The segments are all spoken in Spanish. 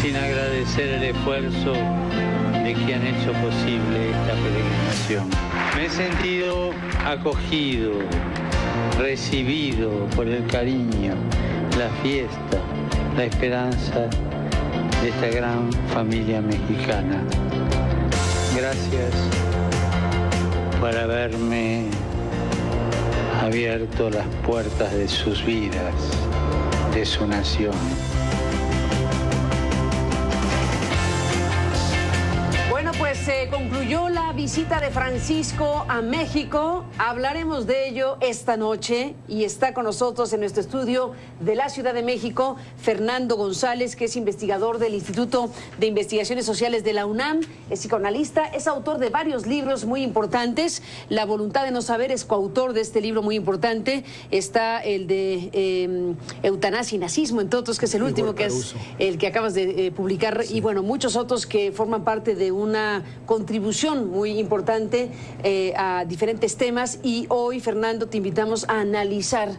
sin agradecer el esfuerzo de quien ha hecho posible esta peregrinación. Me he sentido acogido, recibido por el cariño, la fiesta, la esperanza de esta gran familia mexicana. Gracias por haberme abierto las puertas de sus vidas, de su nación. Se concluyó la visita de Francisco a México. Hablaremos de ello esta noche y está con nosotros en nuestro estudio de la Ciudad de México Fernando González, que es investigador del Instituto de Investigaciones Sociales de la UNAM, es psicoanalista, es autor de varios libros muy importantes. La voluntad de no saber es coautor de este libro muy importante. Está el de Eutanasia y Nazismo, entre otros, que es el último, que es el que acabas de publicar, sí. Y bueno, muchos otros que forman parte de una contribución muy importante a diferentes temas, y hoy, Fernando, te invitamos a analizar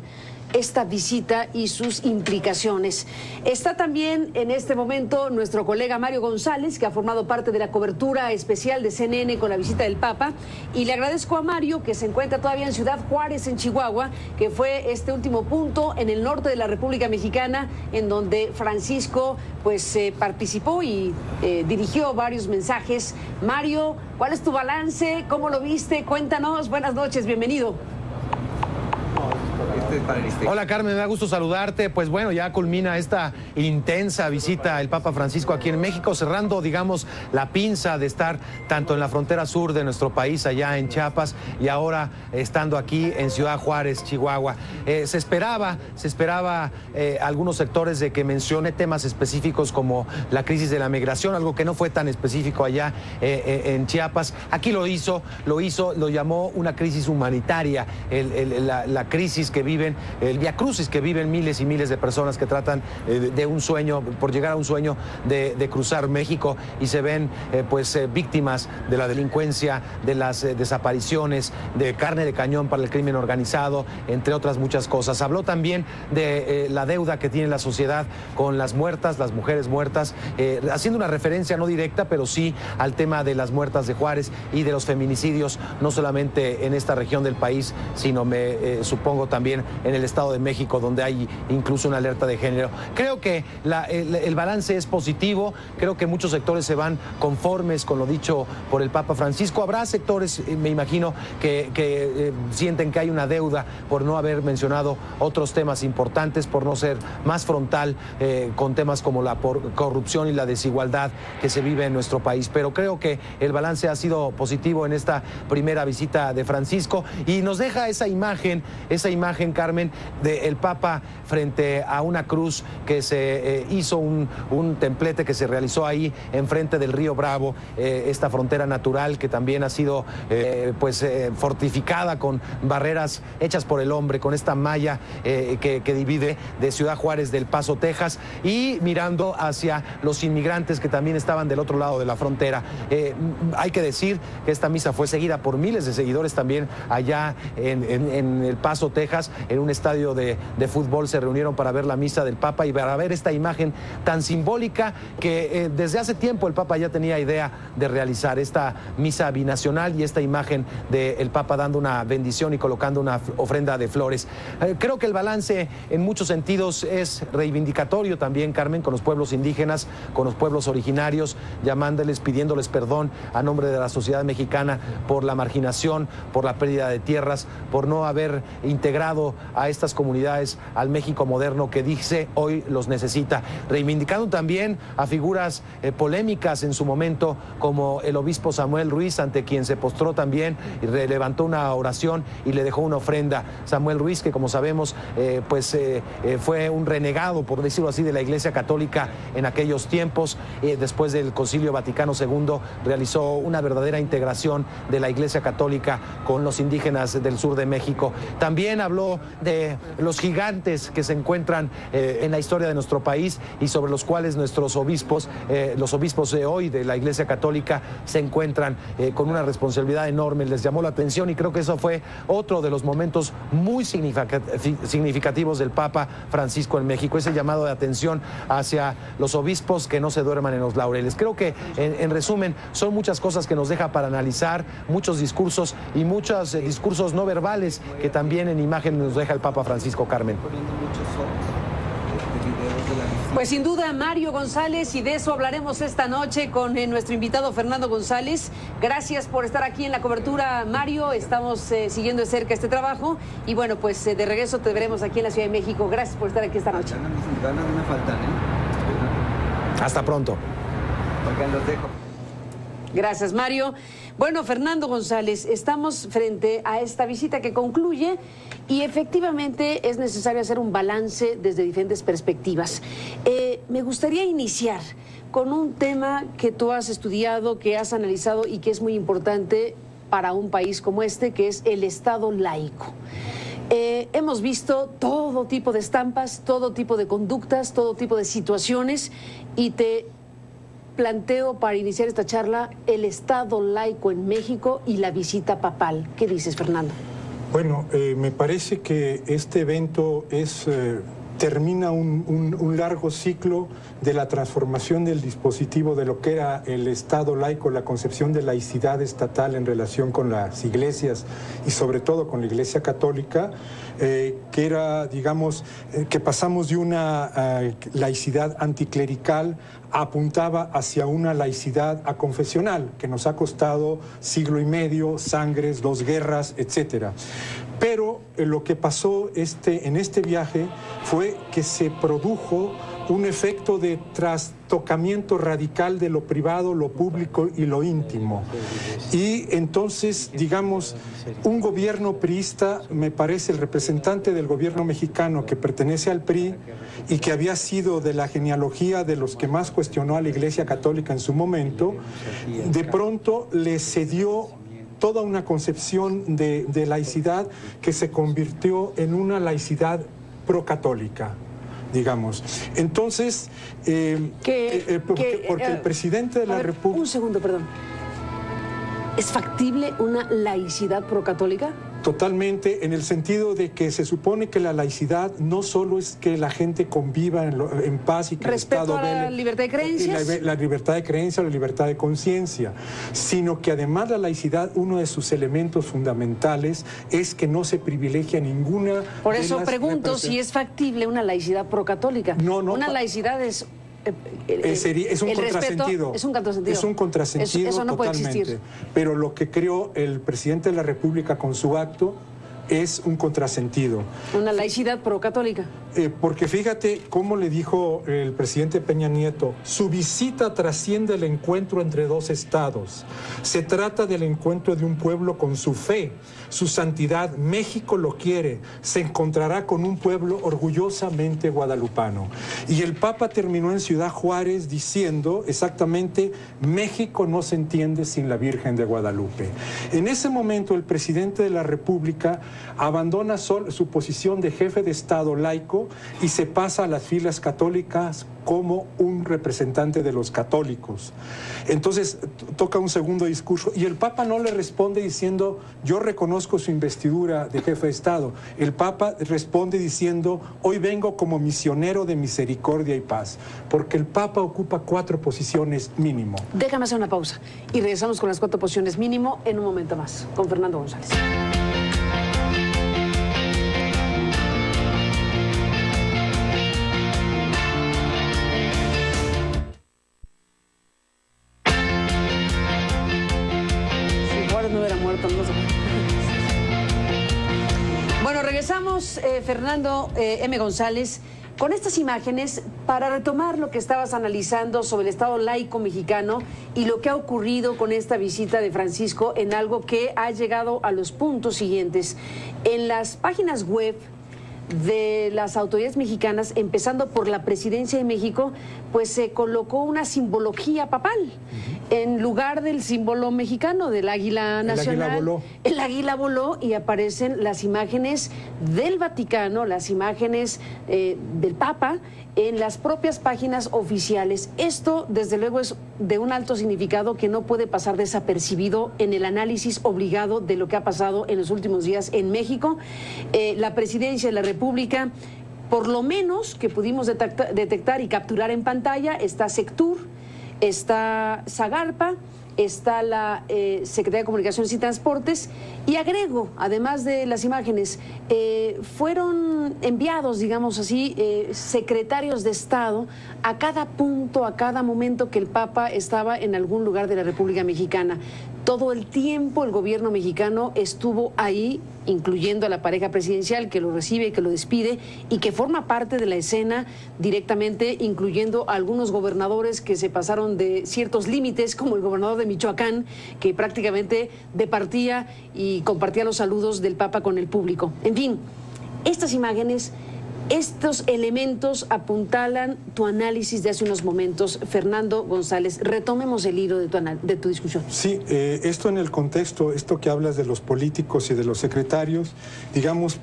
esta visita y sus implicaciones. Está también en este momento nuestro colega Mario González, que ha formado parte de la cobertura especial de CNN con la visita del Papa, y le agradezco a Mario, que se encuentra todavía en Ciudad Juárez, en Chihuahua, que fue este último punto en el norte de la República Mexicana, en donde Francisco pues participó y dirigió varios mensajes. Mario, ¿cuál es tu balance? ¿Cómo lo viste? Cuéntanos. Buenas noches, bienvenido. Hola Carmen, me da gusto saludarte. Pues bueno, ya culmina esta intensa visita del Papa Francisco aquí en México, cerrando, digamos, la pinza de estar tanto en la frontera sur de nuestro país, allá en Chiapas, y ahora estando aquí en Ciudad Juárez, Chihuahua. Se esperaba algunos sectores de que mencione temas específicos como la crisis de la migración, algo que no fue tan específico allá en Chiapas. Aquí lo llamó una crisis humanitaria, la crisis que viven, el viacrucis que viven miles y miles de personas que tratan de un sueño, por llegar a un sueño de cruzar México, y se ven víctimas de la delincuencia, de las desapariciones, de carne de cañón para el crimen organizado, entre otras muchas cosas. Habló también de la deuda que tiene la sociedad con las muertas, las mujeres muertas, haciendo una referencia no directa, pero sí al tema de las muertas de Juárez y de los feminicidios, no solamente en esta región del país, sino supongo también en el Estado de México, donde hay incluso una alerta de género. Creo que el balance es positivo. Creo que muchos sectores se van conformes con lo dicho por el Papa Francisco. Habrá sectores, me imagino, que sienten que hay una deuda por no haber mencionado otros temas importantes, por no ser más frontal con temas como la corrupción y la desigualdad que se vive en nuestro país. Pero creo que el balance ha sido positivo en esta primera visita de Francisco, y nos deja esa imagen, Carmen, del Papa frente a una cruz que se hizo un templete que se realizó ahí enfrente del río Bravo, esta frontera natural que también ha sido fortificada con barreras hechas por el hombre, con esta malla que divide de Ciudad Juárez del Paso, Texas, y mirando hacia los inmigrantes que también estaban del otro lado de la frontera. Hay que decir que esta misa fue seguida por miles de seguidores también allá en El Paso, Texas. En un estadio de fútbol se reunieron para ver la misa del Papa y para ver esta imagen tan simbólica que desde hace tiempo el Papa ya tenía idea de realizar, esta misa binacional y esta imagen del Papa dando una bendición y colocando una ofrenda de flores. Creo que el balance en muchos sentidos es reivindicatorio también, Carmen, con los pueblos indígenas, con los pueblos originarios, llamándoles, pidiéndoles perdón a nombre de la sociedad mexicana por la marginación, por la pérdida de tierras, por no haber integrado a estas comunidades al México moderno que dice hoy los necesita, reivindicando también a figuras polémicas en su momento, como el obispo Samuel Ruiz, ante quien se postró también y levantó una oración y le dejó una ofrenda. Samuel Ruiz, que como sabemos fue un renegado, por decirlo así, de la Iglesia Católica en aquellos tiempos. Después del Concilio Vaticano II realizó una verdadera integración de la Iglesia Católica con los indígenas del sur de México. También habló de los gigantes que se encuentran en la historia de nuestro país y sobre los cuales nuestros obispos, los obispos de hoy de la Iglesia Católica, se encuentran con una responsabilidad enorme. Les llamó la atención y creo que eso fue otro de los momentos muy significativos del Papa Francisco en México, ese llamado de atención hacia los obispos que no se duerman en los laureles. Creo que, en resumen, son muchas cosas que nos deja para analizar, muchos discursos y muchos discursos no verbales que también en imagen nos deja el Papa Francisco, Carmen. Pues sin duda, Mario González, y de eso hablaremos esta noche con nuestro invitado Fernando González. Gracias por estar aquí en la cobertura, Mario. Estamos siguiendo de cerca este trabajo y bueno, pues de regreso te veremos aquí en la Ciudad de México. Gracias por estar aquí esta noche. Hasta pronto. Los dejo. Gracias, Mario. Bueno, Fernando González, estamos frente a esta visita que concluye y efectivamente es necesario hacer un balance desde diferentes perspectivas. Me gustaría iniciar con un tema que tú has estudiado, que has analizado y que es muy importante para un país como este, que es el Estado laico. Hemos visto todo tipo de estampas, todo tipo de conductas, todo tipo de situaciones y te planteo para iniciar esta charla el Estado laico en México y la visita papal. ¿Qué dices, Fernando? Bueno, me parece que este evento termina un largo ciclo de la transformación del dispositivo de lo que era el Estado laico, la concepción de laicidad estatal en relación con las iglesias y sobre todo con la Iglesia Católica, que era, digamos, que pasamos de una laicidad anticlerical, apuntaba hacia una laicidad aconfesional, que nos ha costado siglo y medio, sangres, 2 guerras, etcétera. Pero lo que pasó en este viaje fue que se produjo un efecto de trastocamiento radical de lo privado, lo público y lo íntimo. Y entonces, digamos, un gobierno priista, me parece el representante del gobierno mexicano que pertenece al PRI y que había sido de la genealogía de los que más cuestionó a la Iglesia Católica en su momento, de pronto le cedió toda una concepción de laicidad que se convirtió en una laicidad procatólica, digamos. Entonces, porque el presidente de la República... Un segundo, perdón. ¿Es factible una laicidad procatólica? Totalmente, en el sentido de que se supone que la laicidad no solo es que la gente conviva en paz y que ¿Respeto el Estado a la libertad de creencias? La libertad de creencia, la libertad de conciencia, sino que además la laicidad, uno de sus elementos fundamentales es que no se privilegia ninguna... Por eso pregunto si es factible una laicidad procatólica. No, una laicidad es... es un contrasentido. Es un contrasentido. Es un contrasentido eso no totalmente. Puede existir. Pero lo que creó el presidente de la República con su acto es un contrasentido. Una laicidad procatólica. Porque fíjate cómo le dijo el presidente Peña Nieto, su visita trasciende el encuentro entre 2 estados. Se trata del encuentro de un pueblo con su fe, su santidad. México lo quiere. Se encontrará con un pueblo orgullosamente guadalupano. Y el Papa terminó en Ciudad Juárez diciendo exactamente, México no se entiende sin la Virgen de Guadalupe. En ese momento el presidente de la República abandona su posición de jefe de Estado laico y se pasa a las filas católicas como un representante de los católicos. Entonces toca un segundo discurso y el Papa no le responde diciendo yo reconozco su investidura de jefe de Estado. El Papa responde diciendo hoy vengo como misionero de misericordia y paz, porque el Papa ocupa 4 posiciones mínimo. Déjame hacer una pausa y regresamos con las 4 posiciones mínimo en un momento más con Fernando González. Bueno, regresamos, Fernando M. González, con estas imágenes para retomar lo que estabas analizando sobre el Estado laico mexicano y lo que ha ocurrido con esta visita de Francisco en algo que ha llegado a los puntos siguientes. En las páginas web de las autoridades mexicanas, empezando por la Presidencia de México, pues se colocó una simbología papal en lugar del símbolo mexicano del águila nacional. El águila voló. El águila voló y aparecen las imágenes del Vaticano, las imágenes del Papa en las propias páginas oficiales. Esto, desde luego, es de un alto significado que no puede pasar desapercibido en el análisis obligado de lo que ha pasado en los últimos días en México. La Presidencia de la República, por lo menos que pudimos detectar y capturar en pantalla, está Sectur, está Zagarpa, está la Secretaría de Comunicaciones y Transportes, y agrego, además de las imágenes, fueron enviados, digamos así, secretarios de Estado a cada punto, a cada momento que el Papa estaba en algún lugar de la República Mexicana. Todo el tiempo el gobierno mexicano estuvo ahí, incluyendo a la pareja presidencial que lo recibe, que lo despide y que forma parte de la escena directamente, incluyendo a algunos gobernadores que se pasaron de ciertos límites, como el gobernador de Michoacán, que prácticamente departía y compartía los saludos del Papa con el público. En fin, estas imágenes, estos elementos apuntalan tu análisis de hace unos momentos. Fernando González, retomemos el hilo de tu discusión. Sí, esto en el contexto, esto que hablas de los políticos y de los secretarios, digamos,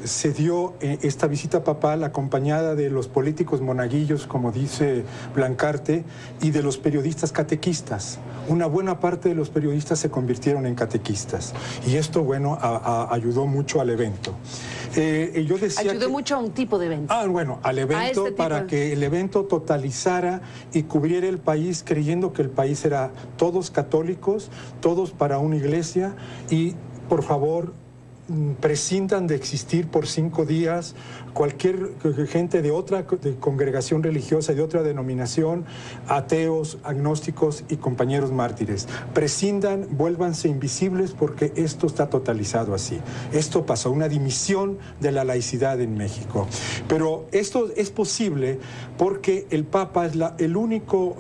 se dio esta visita papal acompañada de los políticos monaguillos, como dice Blancarte, y de los periodistas catequistas. Una buena parte de los periodistas se convirtieron en catequistas. Y esto, bueno, ayudó mucho al evento. Yo decía ayudó mucho a un tipo de evento. Bueno, al evento, para que el evento totalizara y cubriera el país, creyendo que el país era todos católicos, todos para una iglesia, y por favor prescindan de existir por 5 días cualquier gente de otra congregación religiosa, de otra denominación, ateos, agnósticos y compañeros mártires. Prescindan, vuélvanse invisibles, porque esto está totalizado así. Esto pasó, una dimisión de la laicidad en México. Pero esto es posible porque el Papa es el único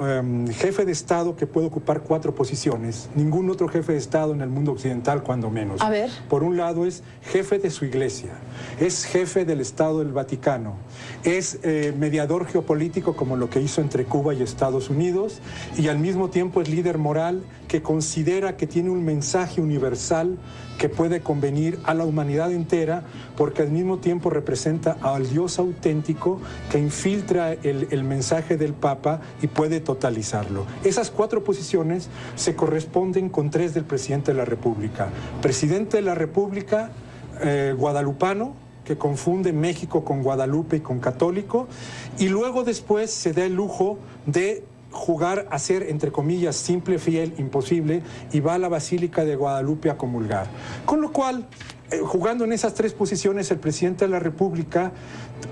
jefe de Estado que puede ocupar 4 posiciones. Ningún otro jefe de Estado en el mundo occidental, cuando menos. A ver. Por un lado es jefe de su iglesia, es jefe del Estado del Vaticano, es mediador geopolítico, como lo que hizo entre Cuba y Estados Unidos, y al mismo tiempo es líder moral que considera que tiene un mensaje universal que puede convenir a la humanidad entera, porque al mismo tiempo representa al Dios auténtico que infiltra el mensaje del Papa y puede totalizarlo. Esas 4 posiciones se corresponden con 3 del presidente de la República. Presidente de la República guadalupano, que confunde México con Guadalupe y con católico, y luego después se da el lujo de jugar a ser, entre comillas, simple, fiel, imposible, y va a la Basílica de Guadalupe a comulgar. Con lo cual, jugando en esas 3 posiciones, el presidente de la República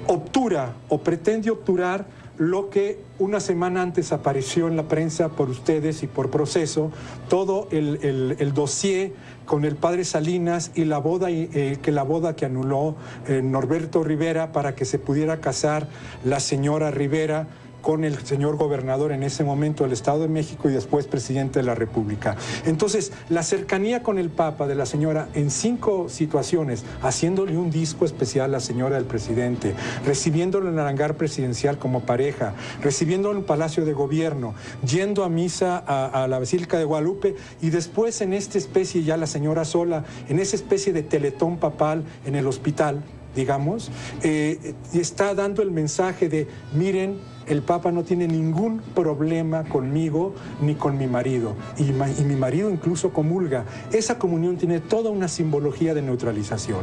obtura o pretende obturar lo que una semana antes apareció en la prensa por ustedes y por Proceso, todo el dossier con el padre Salinas y la boda que anuló Norberto Rivera para que se pudiera casar la señora Rivera con el señor gobernador en ese momento del Estado de México y después presidente de la República. Entonces, la cercanía con el Papa de la señora en 5 situaciones, haciéndole un disco especial a la señora del presidente, recibiéndolo en el hangar presidencial como pareja, recibiéndolo en el Palacio de Gobierno, yendo a misa a la Basílica de Guadalupe, y después en esta especie, ya la señora sola, en esa especie de teletón papal en el hospital, digamos, está dando el mensaje de, miren, el Papa no tiene ningún problema conmigo ni con mi marido. Y mi marido incluso comulga. Esa comunión tiene toda una simbología de neutralización.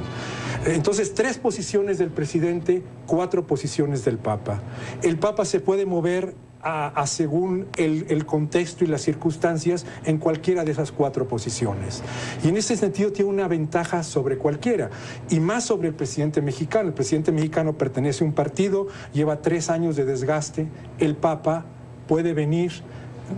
Entonces, 3 posiciones del presidente, 4 posiciones del Papa. El Papa se puede mover según el contexto y las circunstancias en cualquiera de esas 4 posiciones. Y en ese sentido tiene una ventaja sobre cualquiera, y más sobre el presidente mexicano. El presidente mexicano pertenece a un partido, lleva 3 años de desgaste. El Papa puede venir.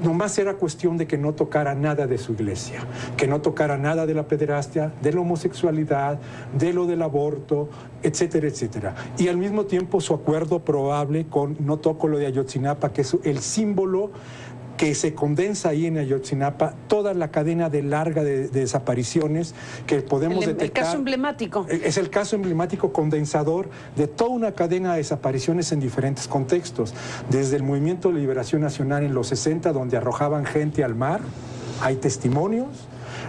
Nomás era cuestión de que no tocara nada de su iglesia, que no tocara nada de la pederastia, de la homosexualidad, de lo del aborto, etcétera, etcétera. Y al mismo tiempo su acuerdo probable con no toco lo de Ayotzinapa, que es el símbolo que se condensa ahí en Ayotzinapa toda la cadena de larga de desapariciones que podemos detectar. El caso emblemático. Es el caso emblemático condensador de toda una cadena de desapariciones en diferentes contextos. Desde el Movimiento de Liberación Nacional en los 60, donde arrojaban gente al mar, hay testimonios.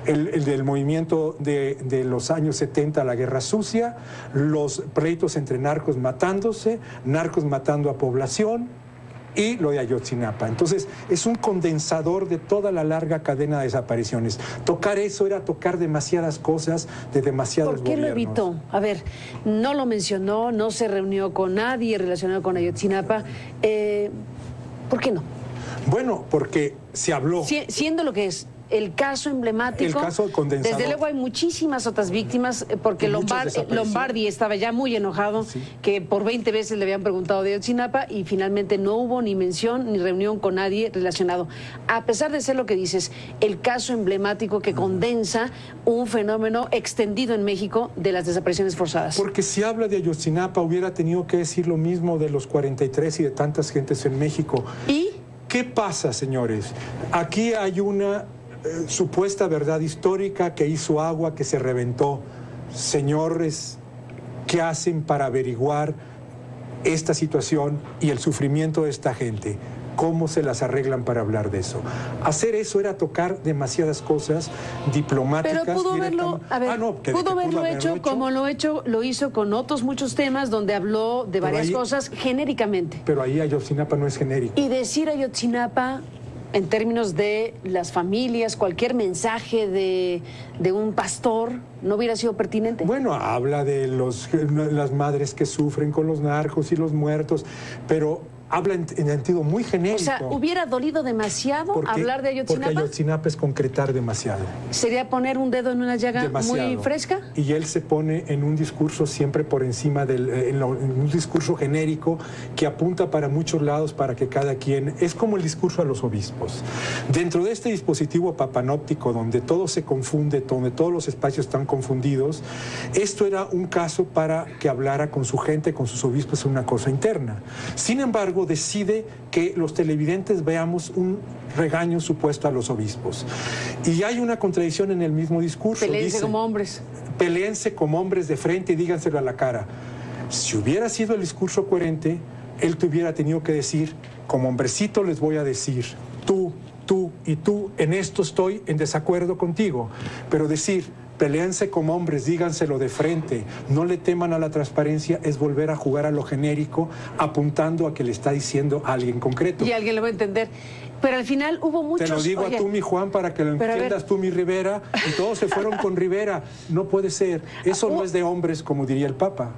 El del movimiento de los años 70, la Guerra Sucia, los pleitos entre narcos matándose, narcos matando a población, y lo de Ayotzinapa. Entonces, es un condensador de toda la larga cadena de desapariciones. Tocar eso era tocar demasiadas cosas de demasiados gobiernos. ¿Por qué lo evitó? A ver, no lo mencionó, no se reunió con nadie relacionado con Ayotzinapa. ¿Por qué no? Bueno, porque se habló. Siendo lo que es el caso emblemático. El caso condensador. Desde luego hay muchísimas otras víctimas, porque Lombardi estaba ya muy enojado, sí, que por 20 veces le habían preguntado de Ayotzinapa y finalmente no hubo ni mención ni reunión con nadie relacionado. A pesar de ser lo que dices, el caso emblemático que condensa un fenómeno extendido en México de las desapariciones forzadas. Porque si habla de Ayotzinapa hubiera tenido que decir lo mismo de los 43 y de tantas gentes en México. ¿Y qué pasa, señores? Aquí hay una supuesta verdad histórica que hizo agua, que se reventó. Señores, ¿qué hacen para averiguar esta situación y el sufrimiento de esta gente? ¿Cómo se las arreglan para hablar de eso? Hacer eso era tocar demasiadas cosas diplomáticas. Pero pudo haberlo, pudo haberlo hecho como lo hizo con otros muchos temas donde habló de varias cosas genéricamente. Pero ahí Ayotzinapa no es genérico. Y decir Ayotzinapa en términos de las familias, cualquier mensaje de un pastor, ¿no hubiera sido pertinente? Bueno, habla de las madres que sufren con los narcos y los muertos, pero habla en sentido muy genérico. O sea, ¿hubiera dolido demasiado hablar de Ayotzinapa? Porque Ayotzinapa es concretar demasiado. ¿Sería poner un dedo en una llaga muy fresca? Y él se pone en un discurso siempre por encima en un discurso genérico que apunta para muchos lados para que cada quien... Es como el discurso a los obispos. Dentro de este dispositivo papanóptico donde todo se confunde, donde todos los espacios están confundidos, esto era un caso para que hablara con su gente, con sus obispos, una cosa interna. Sin embargo, decide que los televidentes veamos un regaño supuesto a los obispos. Y hay una contradicción en el mismo discurso. Peleense como hombres. Peleense como hombres de frente y díganselo a la cara. Si hubiera sido el discurso coherente, él te hubiera tenido que decir, como hombrecito les voy a decir, tú y tú, en esto estoy en desacuerdo contigo. Pero decir, peleense como hombres, díganselo de frente, no le teman a la transparencia, es volver a jugar a lo genérico, apuntando a que le está diciendo a alguien concreto. Y alguien lo va a entender. Pero al final hubo muchos... Te lo digo a tú, mi Juan, para que lo entiendas tú, mi Rivera, y todos se fueron con Rivera. No puede ser. Eso no es de hombres, como diría el Papa.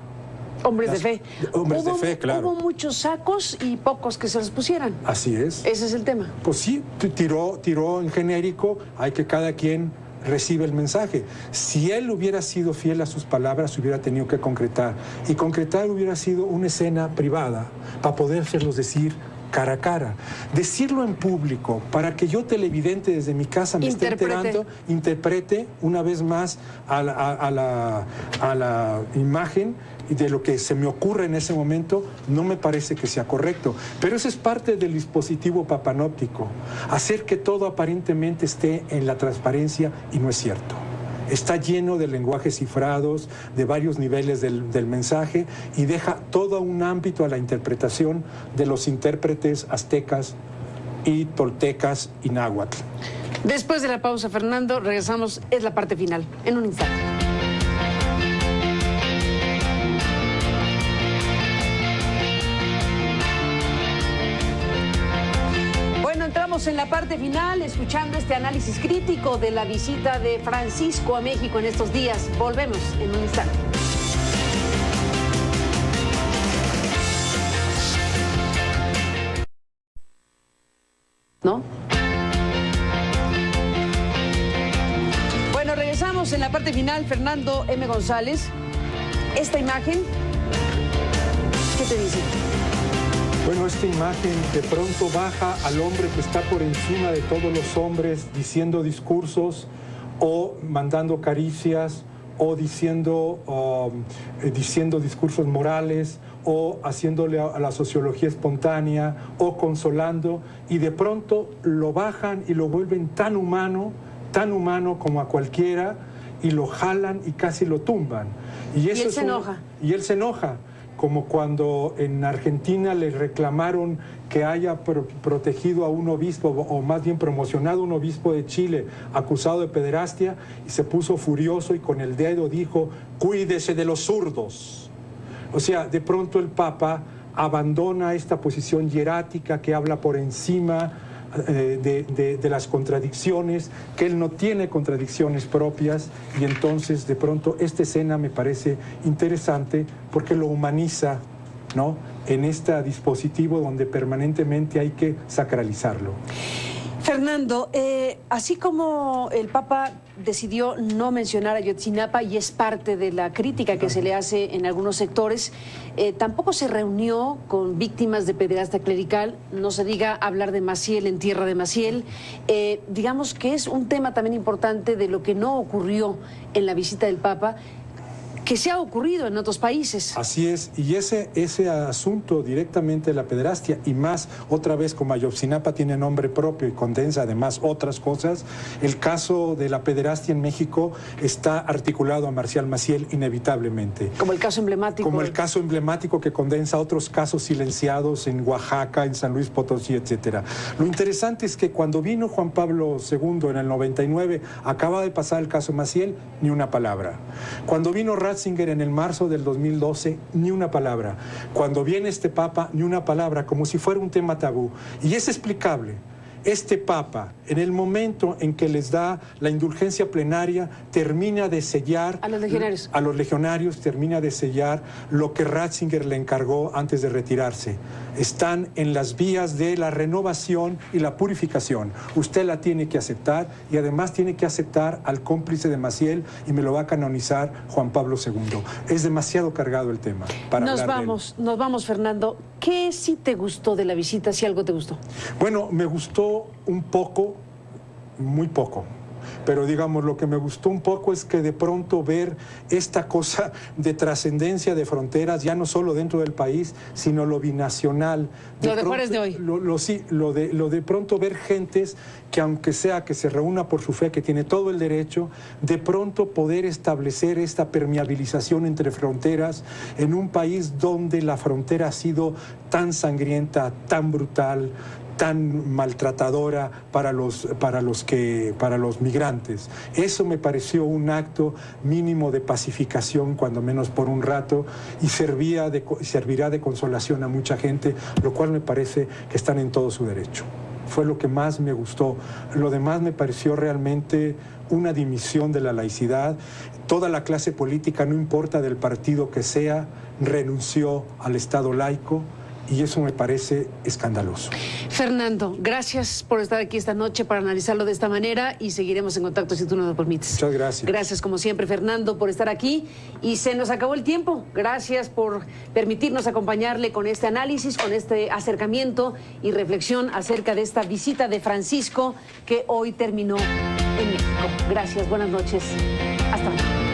Hombres de fe. Hombres de fe, claro. Hubo muchos sacos y pocos que se los pusieran. Así es. Ese es el tema. Pues sí, tiró en genérico, hay que cada quien recibe el mensaje. Si él hubiera sido fiel a sus palabras, hubiera tenido que concretar. Y concretar hubiera sido una escena privada para podérselos decir cara a cara. Decirlo en público para que yo, televidente desde mi casa, me esté enterando, interprete una vez más a la imagen de lo que se me ocurre en ese momento, no me parece que sea correcto. Pero eso es parte del dispositivo papanóptico, hacer que todo aparentemente esté en la transparencia, y no es cierto. Está lleno de lenguajes cifrados, de varios niveles del mensaje, y deja todo un ámbito a la interpretación de los intérpretes aztecas y toltecas y náhuatl. Después de la pausa, Fernando, regresamos, es la parte final, en un instante. Entramos en la parte final escuchando este análisis crítico de la visita de Francisco a México en estos días. Volvemos en un instante. ¿No? Bueno, regresamos en la parte final. Fernando M. González, esta imagen, ¿qué te dice? Bueno, esta imagen de pronto baja al hombre que está por encima de todos los hombres, diciendo discursos o mandando caricias o diciendo discursos morales o haciéndole a la sociología espontánea o consolando, y de pronto lo bajan y lo vuelven tan humano como a cualquiera, y lo jalan y casi lo tumban. Y eso él se enoja. Y él se enoja, como cuando en Argentina le reclamaron que haya protegido a un obispo, o más bien promocionado a un obispo de Chile acusado de pederastia, y se puso furioso y con el dedo dijo: cuídese de los zurdos. O sea, de pronto el Papa abandona esta posición hierática que habla por encima de las contradicciones, que él no tiene contradicciones propias, y entonces de pronto esta escena me parece interesante porque lo humaniza, ¿no?, en este dispositivo donde permanentemente hay que sacralizarlo. Fernando, así como el Papa decidió no mencionar a Ayotzinapa, y es parte de la crítica que se le hace en algunos sectores, tampoco se reunió con víctimas de pederastia clerical, no se diga hablar de Maciel en tierra de Maciel. Digamos que es un tema también importante de lo que no ocurrió en la visita del Papa, que se ha ocurrido en otros países. Así es, y ese asunto directamente de la pederastia, y más otra vez como Ayotzinapa tiene nombre propio y condensa además otras cosas, el caso de la pederastia en México está articulado a Marcial Maciel inevitablemente. Como el caso emblemático. Como el caso emblemático que condensa otros casos silenciados en Oaxaca, en San Luis Potosí, etcétera. Lo interesante es que cuando vino Juan Pablo II en el 99, acaba de pasar el caso Maciel, ni una palabra. Cuando vino Ratzinger en el marzo del 2012, ni una palabra. Cuando viene este Papa, ni una palabra, como si fuera un tema tabú. Y es explicable. Este Papa, en el momento en que les da la indulgencia plenaria, termina de sellar... A los legionarios. A los legionarios termina de sellar lo que Ratzinger le encargó antes de retirarse. Están en las vías de la renovación y la purificación. Usted la tiene que aceptar, y además tiene que aceptar al cómplice de Maciel, y me lo va a canonizar Juan Pablo II. Es demasiado cargado el tema para Nos vamos, Fernando. ¿Qué sí te gustó de la visita, si algo te gustó? Bueno, me gustó un poco, muy poco, pero digamos, lo que me gustó un poco es que de pronto ver esta cosa de trascendencia de fronteras, ya no solo dentro del país, sino lo binacional. Lo de Juárez de hoy. Lo de pronto ver gentes que, aunque sea que se reúna por su fe, que tiene todo el derecho, de pronto poder establecer esta permeabilización entre fronteras en un país donde la frontera ha sido tan sangrienta, tan brutal, tan maltratadora para los migrantes. Eso me pareció un acto mínimo de pacificación, cuando menos por un rato, y servirá de consolación a mucha gente, lo cual me parece que están en todo su derecho. Fue lo que más me gustó. Lo demás me pareció realmente una dimisión de la laicidad. Toda la clase política, no importa del partido que sea, renunció al Estado laico, y eso me parece escandaloso. Fernando, gracias por estar aquí esta noche para analizarlo de esta manera, y seguiremos en contacto si tú nos lo permites. Muchas gracias. Gracias como siempre, Fernando, por estar aquí, y se nos acabó el tiempo. Gracias por permitirnos acompañarle con este análisis, con este acercamiento y reflexión acerca de esta visita de Francisco que hoy terminó en México. Gracias, buenas noches. Hasta luego.